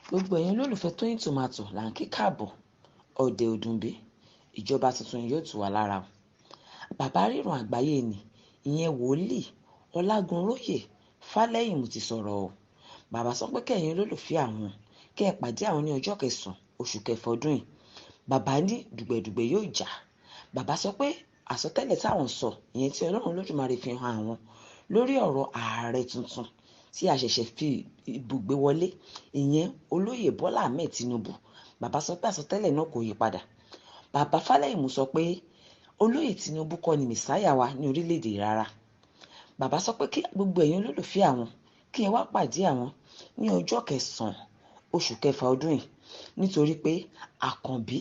Gbogbo ẹ̀yin olólùfẹ́ Tóyìn Tòmátò là ń kí káàbọ̀. Ọ̀dẹ̀ òdùnbí, ìjọba tuntun yóò tù wá lára o. Bàbá Ariran àgbáyé ni ìyẹn Wolii Olagoroye Faleyinmu ti sọ̀rọ̀ o. Bàbá sọ pé kẹ́yin olólùfẹ́ àwọn kẹ́ ẹ pàdé àwọn ní ọjọ́ kẹsàn-án oṣù kẹfà ọdún yìí. Bàbá ní dùgbẹ̀dùgbẹ̀ yóò jà. Bàbá sọ pé àsọtẹ́lẹ̀ táwọn sọ ìyẹn tí Ọlọ́run Olódùmarè fi hàn àwọn lórí ọ̀rọ̀ ààrẹ tuntun tí a ṣẹ̀ṣẹ̀ fi ibùgbé wọlé ìyẹn olóyè Bọ́lá Ahmed Tinubu. Bàbá sọ pé àsọtẹ́lẹ̀ náà kò yí padà. Bàbá Faleyinmu sọ pé olóyè Tinubu kọ́ ni mẹ̀sáyà wa ní orílẹ̀-èdè rárá. Bàbá sọ pé kí gbogbo ẹ̀yin olólùfẹ́ àwọn kí ẹ wá pàdé àwọn ní ọjọ́ kẹsàn-án oṣù kẹfà ọdún yìí nítorí pé àkànbí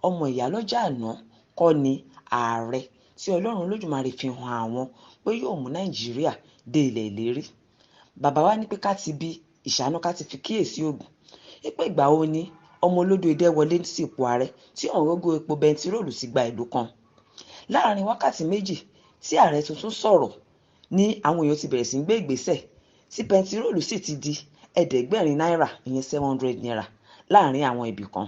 ọmọ ìyálọ́jà àná kọ́ ni ààrẹ tí Ọlọ́run Olódùmarè fi hàn àwọn pé yóò mú Nàìjíríà dé ilẹ̀ ìlérí. Bàbá wa ní pé ká ti bi ìṣáná ká ti fi kíyèsí ògùn pé ìgbà wo ni ọmọ olódo idẹ wọlé sí ipò ààrẹ tí ọ̀rọ̀gọ́ epo bẹntiróòlù sì gba ìlú kan. Láàárín wákàtí méjì tí ààrẹ tuntun sọ̀rọ̀ ní àwọn èèyàn ti bẹ̀rẹ̀ sí gbé ìgbésẹ̀ tí bẹntiróòlù sì ti di ẹ̀ẹ́dẹ́gbẹ̀rin náírà ìyẹn 700 naira láàárín àwọn ibì kan.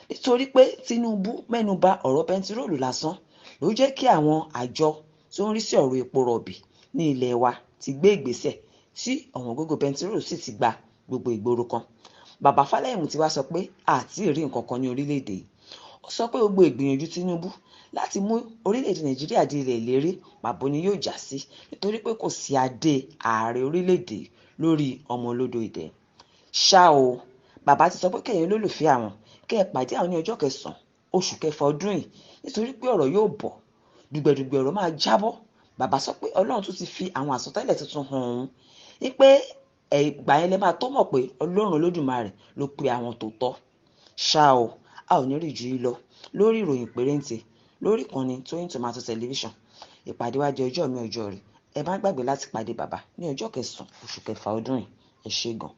Nítorí pé Tinubu mẹ́nuba ọ̀rọ̀ bẹntiróòlù lásán ló jẹ́ kí àwọn àjọ tó ń rí sí ọ̀rọ̀ epo rọ̀bì ní ilẹ̀ wa ti gbé ìgbésẹ̀ tí ọ̀wọ́ngógó bẹntiróòlù sì ti gba gbogbo ìgboro kan. Bàbá Faleyinmu ti wá sọ pé àti rí nǹkan kan ní orílẹ̀-èdè yìí. Ó sọ pé gbogbo ìgbìyànjú Tinubu láti mú orílẹ̀-èdè Nàìjíríà di ilẹ̀ ìlérí pàbó ni yóò já sí nítorí pé kò sí adé ààrẹ orílẹ̀-èdè lórí ọmọ olódo idẹ. Ṣá o, bàbá ti sọ pé kẹ́yin olólùfẹ́ àwọn kẹ́ ẹ pàdé àwọn ní ọjọ́ kẹsàn-án oṣù kẹfà ọdún yìí nítorí pé ọ̀rọ̀ yóò bọ̀, dùgbẹ̀dùgbẹ̀ ọ̀rọ̀ máa jábọ́. Bàbá sọ pé Ọlọ́run tún ti fi àwọn àsọtẹ́lẹ̀ tuntun hàn òun wípé ìgbà yẹn lẹ máa tó mọ̀ pé Ọlọ́run Olódùmarè ló pe àwọn tó tọ́. Ṣá o, a ò ní rí ju yìí lọ lórí ìròyìn pérénte lórí ìkànnì Tóyìn Tòmátò tẹlifíṣàn. Ìpàdé wa di ọjọ́ mi ọjọ́ rẹ̀. Ẹ má gbàgbé láti pàdé bàbá ní ọjọ́ kẹsàn-án oṣù kẹfà ọdún yìí. Ẹ ṣé gan.